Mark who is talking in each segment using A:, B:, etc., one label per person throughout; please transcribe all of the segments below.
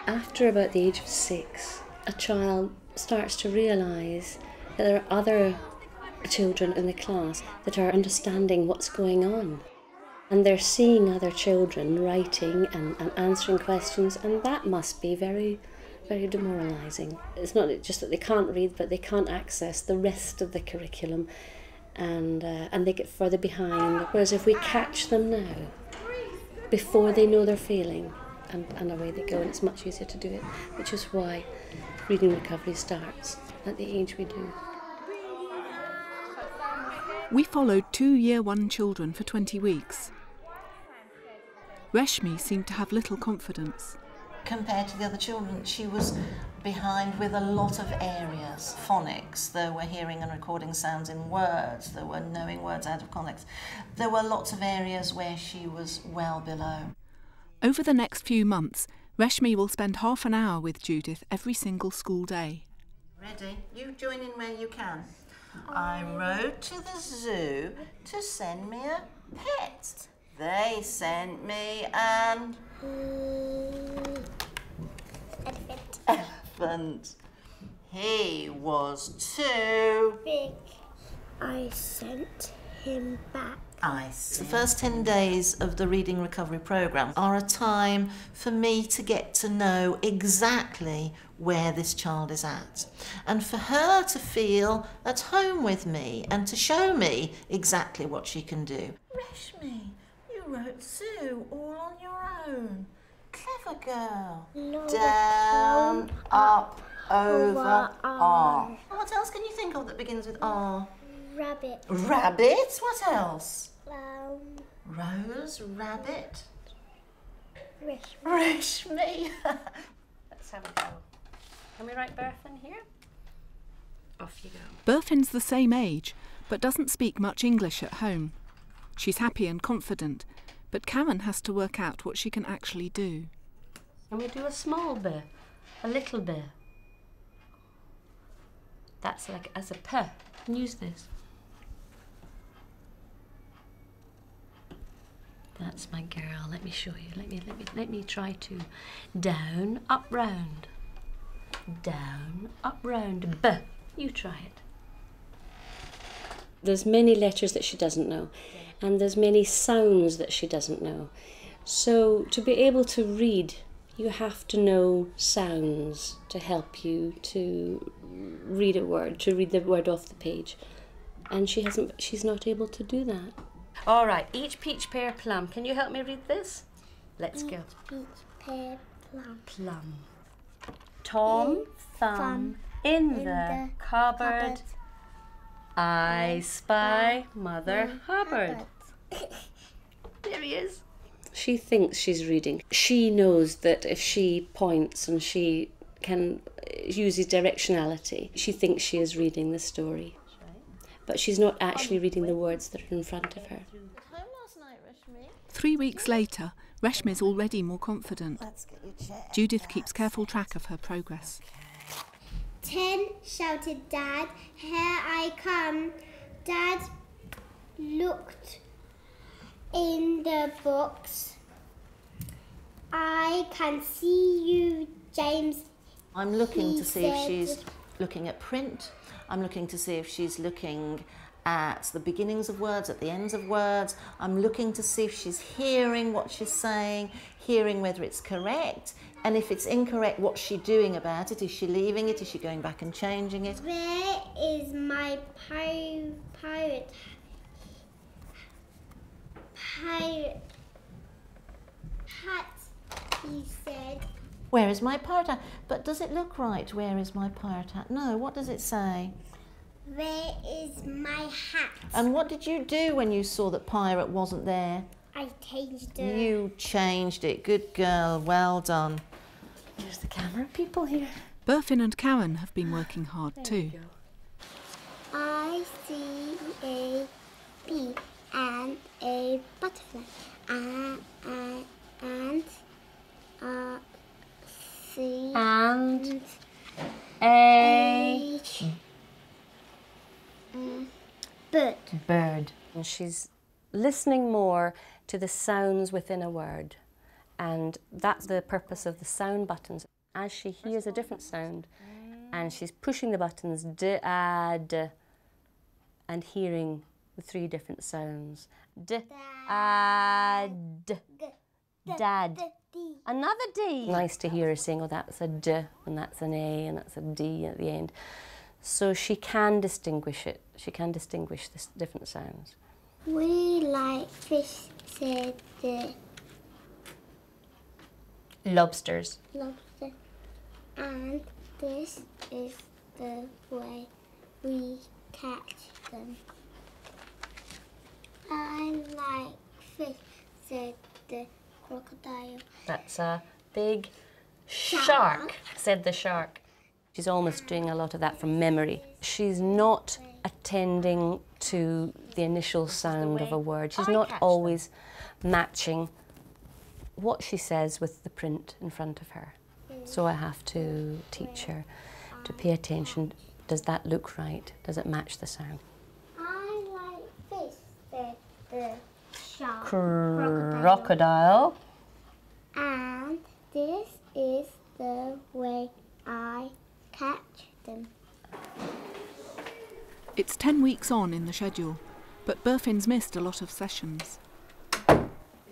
A: After about the age of 6, a child starts to realise that there are other children in the class that are understanding what's going on. And they're seeing other children writing and answering questions, and that must be very, very demoralising. It's not just that they can't read, but they can't access the rest of the curriculum, and they get further behind. Whereas if we catch them now, before they know they're failing, and away they go, and it's much easier to do it, which is why reading recovery starts at the age we do.
B: We followed 2 Year 1 children for 20 weeks. Reshmi seemed to have little confidence.
C: Compared to the other children, she was behind with a lot of areas. Phonics, there were hearing and recording sounds in words, there were knowing words out of context. There were lots of areas where she was well below.
B: Over the next few months, Reshmi will spend half an hour with Judith every single school day.
C: Ready? You join in where you can. I rode to the zoo to send me a pet. They sent me an elephant. He was too
D: big. I sent him back.
C: The first 10 days of the reading recovery programme are a time for me to get to know exactly where this child is at, and for her to feel at home with me and to show me exactly what she can do. Reshmi, you wrote zoo all on your own. Clever girl. Down, up, over, R. What else can you think of that begins with R?
D: Rabbit.
C: Rabbit? What else?
D: Rose.
C: Rabbit.
D: Reshmi.
A: Let's have a go. Can we write Berthin here? Off you go.
B: Berthin's the same age, but doesn't speak much English at home. She's happy and confident, but Karen has to work out what she can actually do.
A: Can we do a small bit? A little bit? That's like as a P. Use this. That's my girl. Let me show you. Let me try to. Down, up, round. Down, up, round. B. You try it. There's many letters that she doesn't know, and there's many sounds that she doesn't know. So to be able to read, you have to know sounds to help you to read a word, to read the word off the page. And she's not able to do that. All right, each peach, pear, plum. Can you help me read this? Let's go.
D: Peach, pear, plum.
A: Plum. Tom, thumb, in the cupboard. I spy Mother Hubbard. There he is. She thinks she's reading. She knows that if she points and she can uses directionality, she thinks she is reading the story. But she's not actually reading the words that are in front of her.
B: 3 weeks later, Reshmi's already more confident. Judith keeps careful track of her progress.
D: 10, shouted Dad. Here I come. Dad looked in the box. I can see you, James.
C: I'm looking to see if she's looking at print. I'm looking to see if she's looking at the beginnings of words, at the ends of words. I'm looking to see if she's hearing what she's saying, hearing whether it's correct, and if it's incorrect, what's she doing about it? Is she leaving it? Is she going back and changing it?
D: Where is my pirate hat? He said.
C: Where is my pirate hat? But does it look right? Where is my pirate hat? No, what does it say?
D: Where is my hat?
C: And what did you do when you saw that pirate wasn't there?
D: I changed it.
C: You changed it. Good girl. Well done.
A: There's the camera people here.
B: Berthin and Karen have been working hard too.
D: I see a bee and a butterfly and C
A: And a
D: bird.
A: And she's listening more to the sounds within a word, and that's the purpose of the sound buttons. as she hears a different sound and she's pushing the buttons d, a, d, and hearing the three different sounds. D, a, d, dad. Another D. Nice to hear her saying, oh, that's a D, and that's an A, and that's a D at the end. So she can distinguish it. She can distinguish the different sounds.
D: We like fish, said the
A: Lobsters.
D: lobster. And this is the way we catch them. I like fish, said the crocodile.
A: That's a big shark, said the shark. She's almost doing a lot of that from memory. She's not attending to the initial sound of a word. She's not always matching what she says with the print in front of her. So I have to teach her to pay attention. Does that look right? Does it match the sound?
D: I like fish, said the shark.
A: Crocodile.
D: And this is the way I catch them.
B: It's 10 weeks on in the schedule, but Burfin's missed a lot of sessions.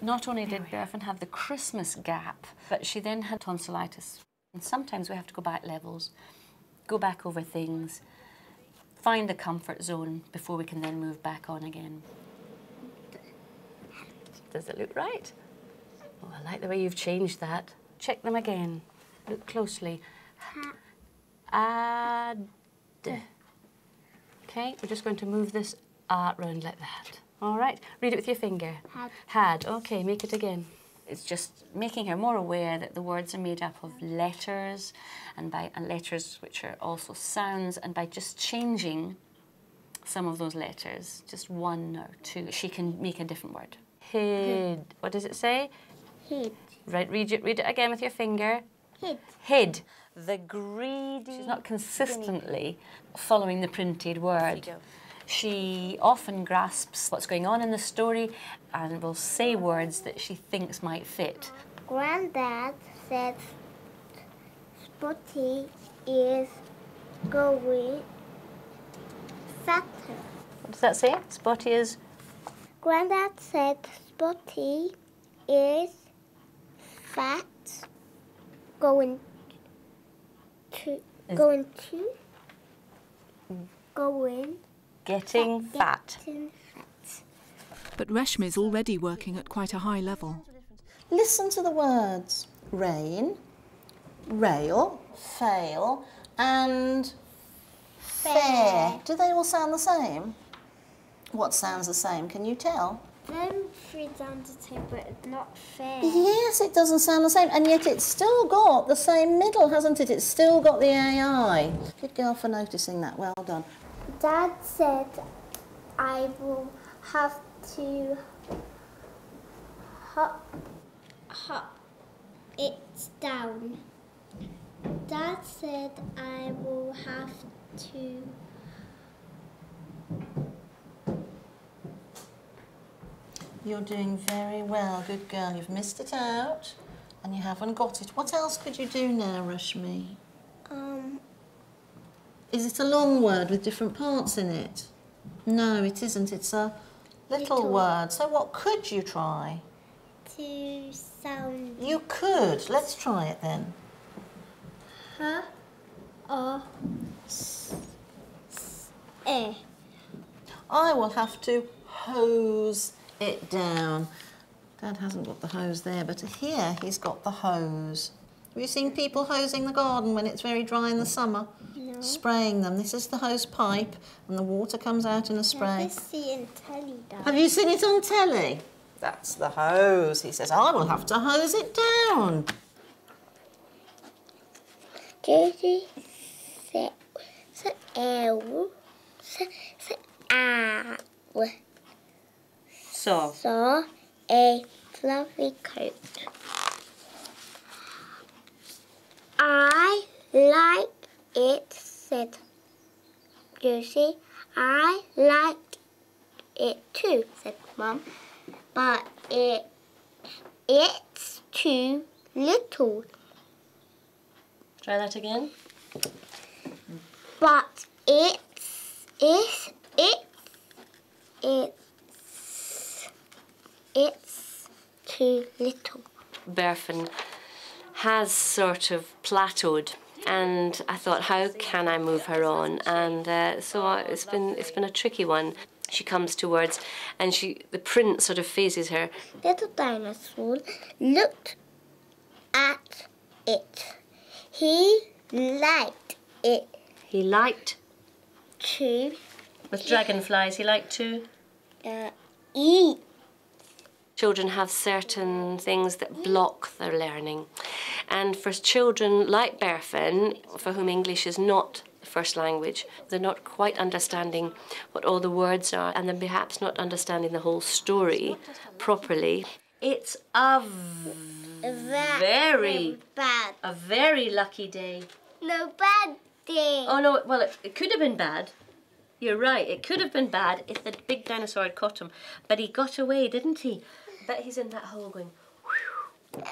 A: Not only did Burfin have the Christmas gap, but she then had tonsillitis. And sometimes we have to go back levels, go back over things, find the comfort zone before we can then move back on again. Does it look right? Oh, I like the way you've changed that. Check them again. Look closely. Ad. Okay, we're just going to move this round like that. All right, read it with your finger. Had. Okay, make it again. It's just making her more aware that the words are made up of letters, and letters which are also sounds, and by just changing some of those letters, just one or two, she can make a different word. Hid. What does it say?
D: Hid.
A: Right, read it again with your finger.
D: Hid.
A: Hid. The greedy. She's not consistently following the printed word. She often grasps what's going on in the story and will say words that she thinks might fit.
D: Granddad said Spotty is going fatter.
A: What does that say? Spotty is...
D: Granddad said Spotty is fat, going
A: Getting fat.
B: But Reshmi's already working at quite a high level.
C: Listen to the words. Rain, rail, fail, and fair. Do they all sound the same? What sounds the same? Can you tell?
D: Them three sound the same, but it's not fair.
C: Yes, it doesn't sound the same, and yet it's still got the same middle, hasn't it? It's still got the AI. Good girl for noticing that. Well done.
D: Dad said I will have to hop it down. Dad said I will have to
C: You're doing very well. Good girl. You've missed it out, and you haven't got it. What else could you do now, Rashmi? Is it a long word with different parts in it? No, it isn't. It's a little word. So what could you try?
D: to sound.
C: You could. Let's try it then. I will have to hose it down. Dad hasn't got the hose there, but here he's got the hose. Have you seen people hosing the garden when it's very dry in the summer?
D: No.
C: Spraying them. This is the hose pipe, and the water comes out in a spray.
D: I've seen it in telly, Dad.
C: Have you seen it on telly? That's the hose. He says, I will have to hose it down.
D: Saw a fluffy coat. I like it, said Josie. I like it too, said Mum. But it's too little.
A: Try that again.
D: But it's too little.
A: Berfin has sort of plateaued, and I thought, how can I move her on? And it's been a tricky one. She comes to words, and the print sort of phases her.
D: Little dinosaur looked at it. He liked it.
A: He liked
D: To
A: with dragonflies. He liked to
D: eat.
A: Children have certain things that block their learning. And for children like Berfin, for whom English is not the first language, they're not quite understanding what all the words are, and then perhaps not understanding the whole story properly. It's a very
D: bad.
A: A very lucky day.
D: No bad day.
A: Oh no, well it could have been bad. You're right, it could have been bad if the big dinosaur had caught him. But he got away, didn't he? I bet he's in that hole going, whew.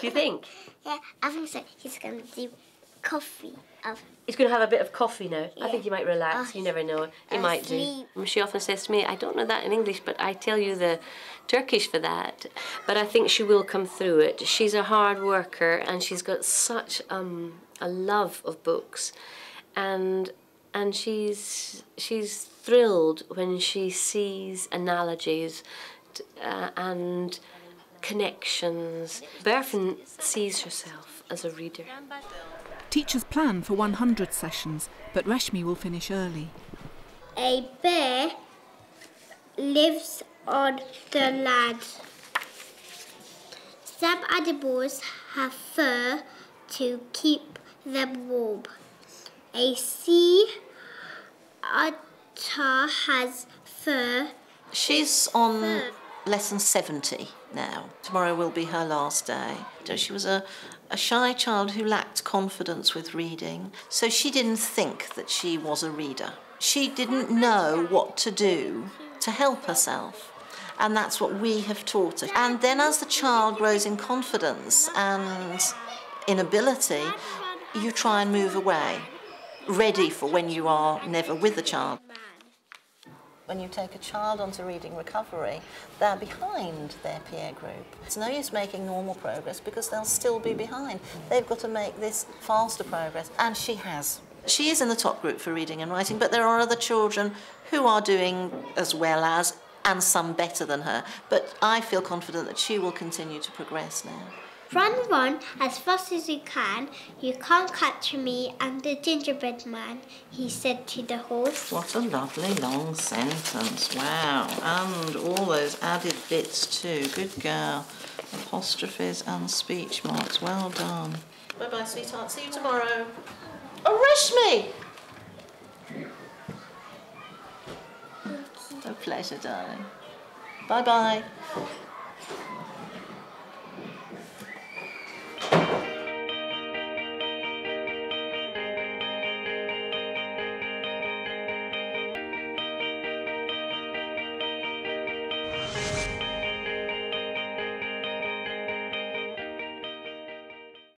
A: Do you think?
D: Yeah, I think so. He's going to do coffee.
A: He's going to have a bit of coffee now.
D: Yeah.
A: I think he might relax. You never know. He might
D: sleep.
A: do. She often says to me, I don't know that in English, but I tell you the Turkish for that. But I think she will come through it. She's a hard worker, and she's got such a love of books. And she's thrilled when she sees analogies and connections. Berfin sees herself as a reader.
B: Teachers plan for 100 sessions, but Reshmi will finish early.
D: A bear lives on the land. Some animals have fur to keep them warm. A sea otter has fur.
C: She's on lesson 70 now. Tomorrow will be her last day. She was a shy child who lacked confidence with reading, so she didn't think that she was a reader. She didn't know what to do to help herself, and that's what we have taught her. And then as the child grows in confidence and in ability, you try and move away, ready for when you are never with the child. When you take a child onto reading recovery, they're behind their peer group. It's no use making normal progress because they'll still be behind. They've got to make this faster progress, and she has. She is in the top group for reading and writing, but there are other children who are doing as well as, and some better than her. But I feel confident that she will continue to progress now.
D: Run, run, as fast as you can. You can't catch me, I'm the gingerbread man, he said to the horse.
C: What a lovely long sentence. Wow. And all those added bits too. Good girl. Apostrophes and speech marks. Well done. Bye-bye, sweetheart. See you tomorrow. Oh, Reshmi! A pleasure, darling. Bye-bye.